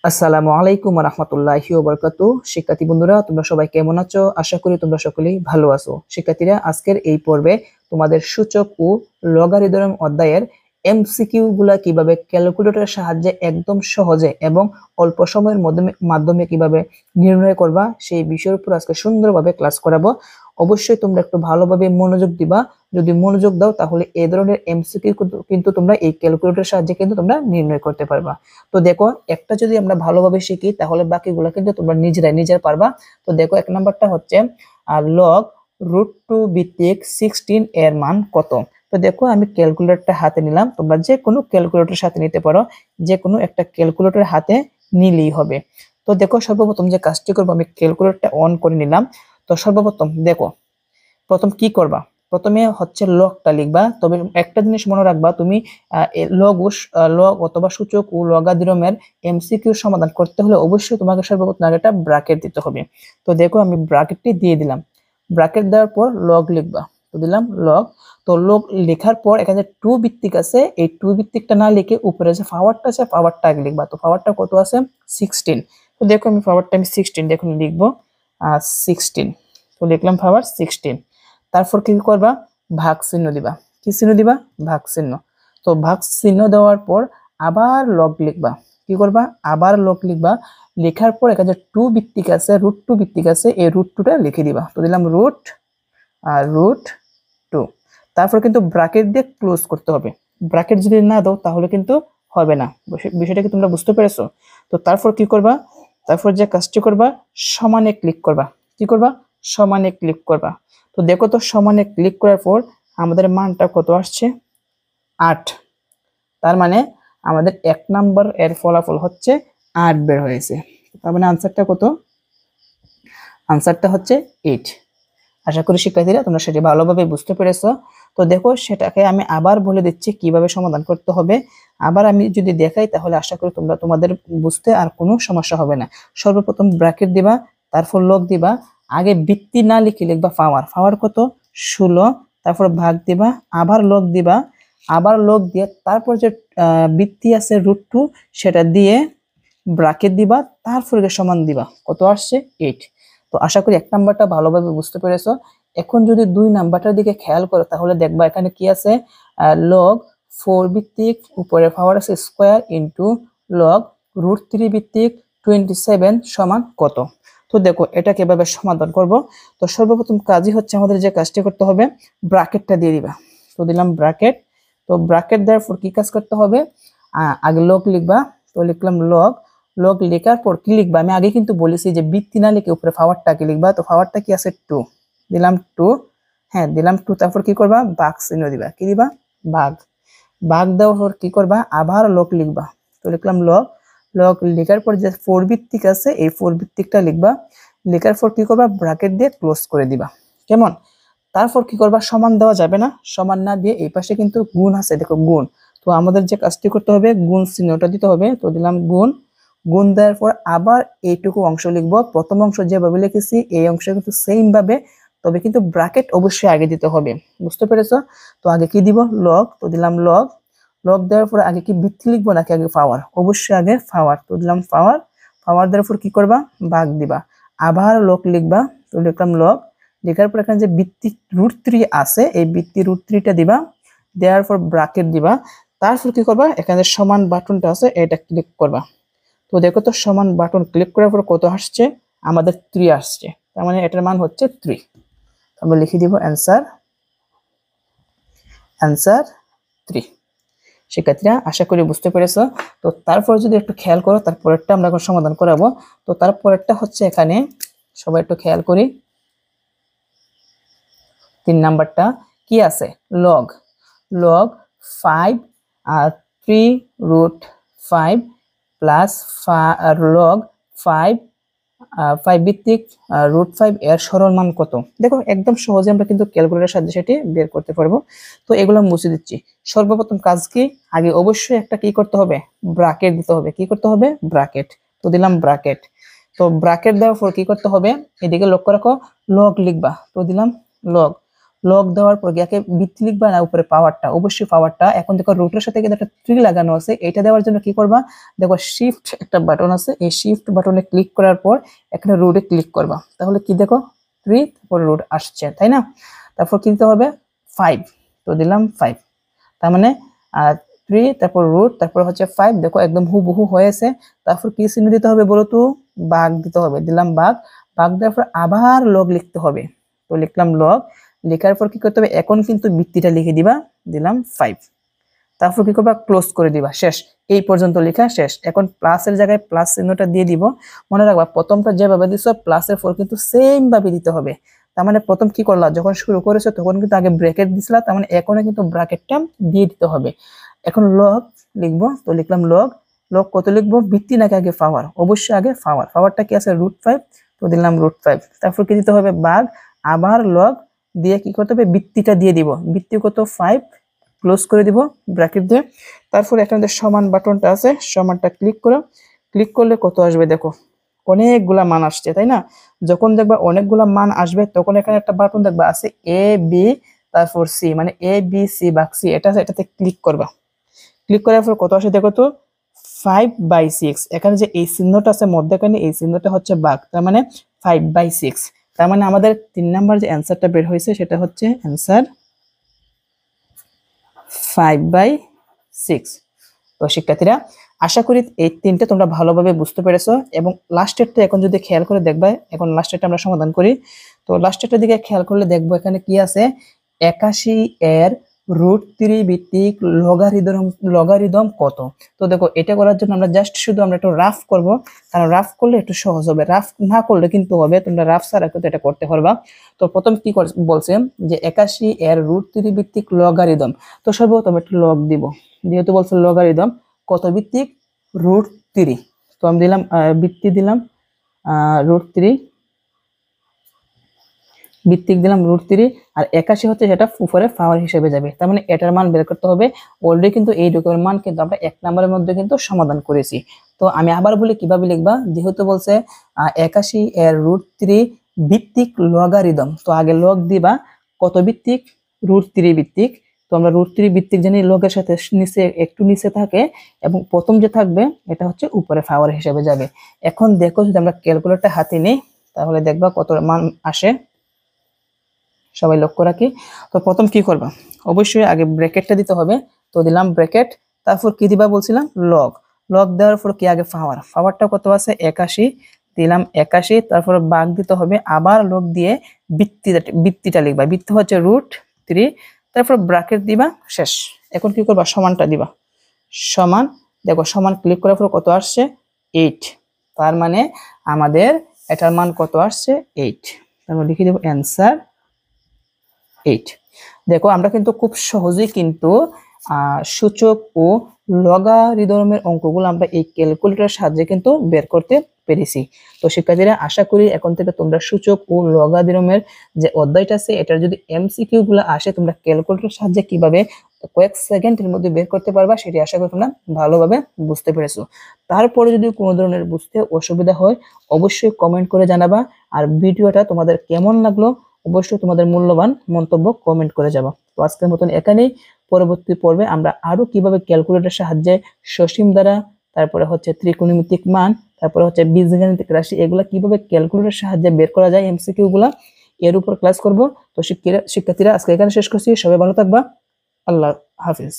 আসসালামু আলাইকুম ওয়া রাহমাতুল্লাহি ওয়া বারাকাতুহু। শিক্ষার্থী বন্ধুরা, তোমরা সবাই কেমন আছো? আশা করি তোমরা সকলেই ভালো আছো। শিক্ষার্থীরা, আজকের এই পর্বে তোমাদের সূচক ও লগারিদম অধ্যায়ের এমসিকিউ গুলা কিভাবে ক্যালকুলেটরের সাহায্যে একদম সহজে এবং অল্প সময়ের মাধ্যমে কিভাবে নির্ণয় করবা সেই বিষয়ের উপর আজকে সুন্দরভাবে ক্লাস করাবো। অবশ্যই তোমরা একটু ভালোভাবে মনোযোগ দিবা। যদি মনোযোগ দাও তাহলে এই ধরনের এমসিকিউ কিন্তু তোমরা এই ক্যালকুলেটরের সাহায্যে কিন্তু তোমরা নির্ণয় করতে পারবা। তো দেখো, একটা যদি আমরা ভালোভাবে শিখি তাহলে বাকিগুলো কিন্তু তোমরা নিজেরা পারবা। তো দেখো, এক নাম্বারটা হচ্ছে লগ √2 ভিত্তিক 16 এর মান কত। তো দেখো, আমি ক্যালকুলেটরটা হাতে নিলাম। তোমরা যে কোনো ক্যালকুলেটর সাথে নিতে পারো, যে কোনো একটা ক্যালকুলেটর হাতে নিলেই হবে। তো দেখো, সর্বপ্রথম যে কাজটি করবো, আমি ক্যালকুলেটরটা অন করে নিলাম। তো সর্বপ্রথম দেখো, প্রথম কি করবা, প্রথমে হচ্ছে লগটা লিখবা। তবে একটা জিনিস মনে রাখবা, তুমি লগ অথবা সূচক ও লগারিদমের এমসিকিউ সমাধান করতে হলে অবশ্যই তোমাকে সর্বপ্রথম আগে একটা ব্র্যাকেট দিতে হবে। তো দেখো, আমি ব্র্যাকেটটি দিয়ে দিলাম। ব্র্যাকেট দেওয়ার পর লগ লিখবা। তো দিলাম লগ। তো লগ লেখার পর এখানে 2 ভিত্তিক আছে, এই 2 ভিত্তিকটা না লিখে উপরে যে পাওয়ারটা আছে পাওয়ারটা আগে লিখবা। তো পাওয়ারটা কত আছে? 16। তো দেখো, আমি পাওয়ারটা 16 দেখুন লিখবো 16। তো লিখলাম পাওয়ার 16। তারপর কি করবা? ভাগ চিহ্ন দিবা। কি চিহ্ন দিবা? ভাগ চিহ্ন। তো ভাগ চিহ্ন দেওয়ার পর আবার লগ লিখবা। কি করবা? আবার লগ লিখবা। লেখার পর এখানে 2 ভিত্তিক আছে, √2 ভিত্তিক আছে, এই √2টা লিখে দিবা। তো দিলাম √2। তারপর কিন্তু ব্র্যাকেট দিয়ে ক্লোজ করতে হবে। ব্র্যাকেট যদি না দাও তাহলে কিন্তু হবে না। বিষয়টা কি তোমরা বুঝতে পেরেছো? তো তারপর কি করবা? তারপর যে কাজটি করবা, সমানে ক্লিক করবা। কি করবা? সমানে ক্লিক করবা। তো দেখো, তো সমানে ক্লিক করার পর আমাদের মানটা কত আসছে? 8। তার মানে আমাদের 1 নাম্বার এর ফলাফল হচ্ছে 8 বের হয়েছে। তার মানে আনসারটা কত? আনসারটা হচ্ছে 8। আশা করি শিক্ষার্থীরা তোমরা সেটা ভালোভাবে বুঝতে পেরেছো। তো দেখো, সেটাকে আমি আবার বলে দিচ্ছি কিভাবে সমাধান করতে হবে। আবার আমি যদি দেখাই তাহলে আশা করি তোমাদের বুঝতে আর কোনো সমস্যা হবে না। সর্বপ্রথম ব্র্যাকেট দিবা, তারপর লগ দিবা। আগে ভিত্তি না লিখে লিখবা পাওয়ার কত? 16। তারপর ভাগ দিবা, আবার লগ দিবা, আবার লগ দিয়ে তারপর যে ভিত্তি আছে √2 সেটা দিয়ে ব্র্যাকেট দিবা, তারপর সমান দিবা। কত আসছে? 8। তো আশা করি 1 নাম্বারটা ভালোভাবে বুঝতে পেরেছো। এখন যদি 2 নাম্বারটার দিকে খেয়াল করো তাহলে দেখবা এখানে কি আছে? লগ 4 ভিত্তিক উপরে পাওয়ার আছে স্কয়ার ইনটু লগ √3 ভিত্তিক 27 সমান কত। তো দেখো, এটা কিভাবে সমাধান করব। তো সর্বপ্রথম কাজই হচ্ছে আমাদের যে কাজটি করতে হবে, ব্র্যাকেটটা দিয়ে দিবা। তো দিলাম ব্র্যাকেট। তো ব্র্যাকেট দেওয়ার পর কি কাজ করতে হবে? আগে লগ লিখবা। তো লিখলাম লগ। লগ লেখার পর কি লিখবা? আমি আগে কিন্তু বলেছি যে ভিত্তি না লিখে উপরে পাওয়ারটাকে লিখবা। তো পাওয়ারটা কি আছে? 2। দিলাম 2। হ্যাঁ, দিলাম 2। তারপর কি করবা? ভাগ চিহ্ন দিবা। কি দিবা? ভাগ। ভাগ দেওয়ার পর কি করবা? আবার লগ লিখবা। তো লিখলাম লগ। লগ লেখার পর যে 4 ভিত্তিক আছে এই 4 ভিত্তিকটা লিখবা। লেখার পর কি করবা? ব্র্যাকেট দিয়ে ক্লোজ করে দিবা। কেমন? তারপর কি করবা? সমান দেওয়া যাবে না। সমান না দিয়ে এই পাশে কিন্তু গুণ আছে, দেখো গুণ। তো আমাদের যে কাজটি করতে হবে, গুণ চিহ্নটা দিতে হবে। তো দিলাম গুণ। গুণ দেওয়ার পর আবার এইটুকু অংশ লিখব। প্রথম অংশ যেভাবে লিখেছি এই অংশ কিন্তু সেম ভাবে, তবে কিন্তু ব্র্যাকেট অবশ্যই আগে দিতে হবে। বুঝতে পেরেছো? তো আগে কি দিব? লগ। তো দিলাম লগ। লগ দেওয়ার পর আগে কি ভিত্তি লিখবো নাকি আগে পাওয়ার? অবশ্যই আগে পাওয়ার। তো দিলাম পাওয়ার। পাওয়ার দেওয়ার পর কি করবা? ভাগ দিবা। আবার লগ লিখবা। তো লিখলাম লগ। লেখার পর এখানে যে ভিত্তি √3 আছে এই ভিত্তি √3টা দিবা। দেওয়ার পর ব্র্যাকেট দিবা। তারপর কি করবা? এখানে সমান বাটনটা আছে এটা ক্লিক করবা। তো দেখো, তো সমান বাটন ক্লিক করার পর কত আসছে? আমাদের 3 আসছে। তার মানে এটার মান হচ্ছে 3। আমরা লিখে দিব অ্যান্সার 3। শিক্ষার্থীরা, আশা করি বুঝতে পেরেছো। তো তারপর যদি একটু খেয়াল করো, তারপরেরটা আমরা এখন সমাধান করাবো। তো তারপরেরটা হচ্ছে এখানে সবাই একটু খেয়াল করি। 3 নাম্বারটা কি আছে? লগ 5 আর 3√5 প্লাস লগ 5 ভিত্তিক √5 এর সরল মান কত। দেখো, একদম সহজে আমরা কিন্তু ক্যালকুলেটরের সাহায্যে সেটি বের করতে পারবো। তো এগুলো মুছে দিচ্ছি। সর্বপ্রথম কাজ কি? আগে অবশ্যই একটা কি করতে হবে? ব্র্যাকেট দিতে হবে। কি করতে হবে? ব্র্যাকেট। তো দিলাম ব্র্যাকেট। তো ব্র্যাকেট দেওয়ার পর কি করতে হবে? এদিকে লক্ষ্য রাখো, লগ লিখবা। তো দিলাম লগ। লগ দেওয়ার পর গিয়ে বৃত্তি লিখবা না উপরে পাওয়ারটা, অবশ্যই পাওয়ারটা। এখন দেখো রুটের সাথে কিন্তু একটা 3 লাগানো আছে, এটা দেওয়ার জন্য কি করবা, দেখো শিফট একটা বাটন আছে, এই শিফট বাটনে ক্লিক করার পর এখানে রুটে ক্লিক করবা, তাহলে কি দেখো 3 তারপর রুট আসছে, তাই না? তারপর কি দিতে হবে 5, তো দিলাম 5, তার মানে 3 তারপর রুট তারপর হচ্ছে 5, দেখো একদম হুবহু হয়েছে। তারপর কি চিহ্ন দিতে হবে বলো তো, ভাগ দিতে হবে, দিলাম ভাগ। ভাগ দেওয়ার পর আবার লগ লিখতে হবে, তো লিখলাম লগ। লেখার পর কি করতে হবে, এখন কিন্তু বৃত্তিটা লিখে দিবা, দিলাম 5। তারপর কি করবা, ক্লোজ করে দিবা, শেষ। এই পর্যন্ত লেখা শেষ। এখন প্লাসের জায়গায় প্লাস চিহ্নটা দিয়ে দিব। মনে রাখবা প্রথমটা যেভাবে দিছো প্লাসের পর কিন্তু সেম ভাবে দিতে হবে। তার মানে প্রথম কি করলা, যখন শুরু করেছো তখন কিন্তু আগে ব্র্যাকেট দিছিলা, তার মানে এখন কিন্তু ব্র্যাকেটটা দিয়ে দিতে হবে। এখন লগ লিখবো, তো লিখলাম লগ। লগ কত লিখবো, বৃত্তি নাকি আগে পাওয়ার, অবশ্যই আগে পাওয়ার। পাওয়ারটা কি আছে √5, তো দিলাম √5। তারপর কি দিতে হবে ভাগ, আবার লগ দিয়ে কি করতে হবে, বৃত্তিটা দিয়ে দিব। বৃত্তি কত 5, ক্লোজ করে দিব ব্র্যাকেট দিয়ে। তারপর এখানে সমান বাটনটা আছে, সমানটা ক্লিক করো। ক্লিক করলে কত আসবে দেখো, অনেকগুলা মান আসছে, তাই না? যখন দেখবা অনেকগুলা মান আসবে তখন এখানে একটা বাটন দেখবা আছে এ বি তারপর সি, মানে এ বি সি ভাগ সি, এটাতে ক্লিক করবা। ক্লিক করার পর কত আসে দেখো তো 5/6। এখানে যে এই চিহ্নটা আছে মধ্যখানে, এই চিহ্নটা হচ্ছে ভাগ, তার মানে 5/6। তার মানে আমাদের 3 নাম্বার যে অ্যান্সারটা বের হয়েছে সেটা হচ্ছে অ্যান্সার 5/6। তো শিক্ষার্থীরা আশা করি এই তিনটে তোমরা ভালোভাবে বুঝতে পেরেছো, এবং লাস্টেরটা এখন যদি খেয়াল করে দেখবে, এখন লাস্টেরটা আমরা সমাধান করি। তো লাস্টেরটার দিকে খেয়াল করলে দেখবো এখানে কি আছে, 81 এর √3 ভিত্তিক লগারিদম কত। তো দেখো এটা করার জন্য আমরা জাস্ট শুধু আমরা একটু রাফ করব, কারণ রাফ করলে একটু সহজ হবে, রাফ না করলে কিন্তু হবে, তোমরা রাফ ছাড়া কিন্তু এটা করতে পারবা। তো প্রথম কি বলছে যে 81 এর √3 ভিত্তিক লগারিদম, তো সর্বপ্রথম একটু লগ দিব, যেহেতু বলছে লগারিদম কত ভিত্তিক √3, তো আমি দিলাম ভিত্তি দিলাম √3, ভিত্তিক দিলাম √3, আর 81 হচ্ছে সেটা উপরে পাওয়ার হিসেবে যাবে, তার মানে এটার মান বের করতে হবে। অলরেডি কিন্তু এই রকমের মান কিন্তু আমরা 1 নম্বরের মধ্যে কিন্তু সমাধান করেছি। তো আমি আবার বলি কিভাবে লিখবা, যেহেতু বলছে 81 এর √3 ভিত্তিক লগারিদম, তো আগে লগ দিবা কত ভিত্তিক, √3 ভিত্তিক। তো আমরা √3 ভিত্তিক জানি লগের সাথে নিচে একটু নিচে থাকে, এবং প্রথম যে থাকবে এটা হচ্ছে উপরে পাওয়ার হিসেবে যাবে। এখন দেখো যদি আমরা ক্যালকুলেটর হাতে নিই তাহলে দেখবা কত মান আসে, সবাই লক্ষ্য রাখি। তো প্রথম কি করবা, অবশ্যই আগে ব্র্যাকেটটা দিতে হবে, তো দিলাম ব্র্যাকেট। তারপর কি দিবা বলছিলাম লগ। লগ দেওয়ার পর কি আগে পাওয়ারটা কত আছে 81, দিলাম 81, তারপর ভাগ দিতে হবে, আবার লগ দিয়ে বৃত্তিটা লিখবা, বৃত্তি হচ্ছে √3, তারপর ব্র্যাকেট দিবা, শেষ। এখন কি করবা, সমানটা দিবা, সমান। দেখো সমান ক্লিক করার পর কত আসছে 8, তার মানে আমাদের এটার মান কত আসছে 8। তারপর লিখে দেবো অ্যান্সার 8। দেখো আমরা কিন্তু খুব সহজেই কিন্তু সূচক ও লগারিদমের অঙ্কগুলো আমরা এই ক্যালকুলেটরের সাহায্যে কিন্তু বের করতে পেরেছি। তো শিক্ষার্থীরা আশা করি এখন থেকে তোমরা সূচক ও লগারিদমের যে অধ্যায়টা আছে এটার যদি এমসিকিউ গুলো আসে তোমরা ক্যালকুলেটরের সাহায্যে কিভাবে কয়েক সেকেন্ডের মধ্যে বের করতে পারবা সেটি আশা করি তোমরা ভালোভাবে বুঝতে পেরেছো। তারপরে যদি কোনো ধরনের বুঝতে অসুবিধা হয় অবশ্যই কমেন্ট করে জানাবা, আর ভিডিওটা তোমাদের কেমন লাগলো অবশ্যই তোমাদের মূল্যবান মন্তব্য কমেন্ট করে যাবা। তো আজকের মতন এখানেই, পরবর্তী পর্বে আমরা আরো কিভাবে ক্যালকুলেটরের সাহায্যে সসীম দ্বারা, তারপরে হচ্ছে ত্রিকোণমিতিক মান, তারপরে হচ্ছে বীজগাণিতিক রাশি, এগুলা কিভাবে ক্যালকুলেটরের সাহায্যে বের করা যায় এমসিকিউ গুলা, এর উপর ক্লাস করব। তো শিক্ষার্থীরা আজকে এখানে শেষ করছি, সবাই ভালো থাকবা, আল্লাহ হাফিজ।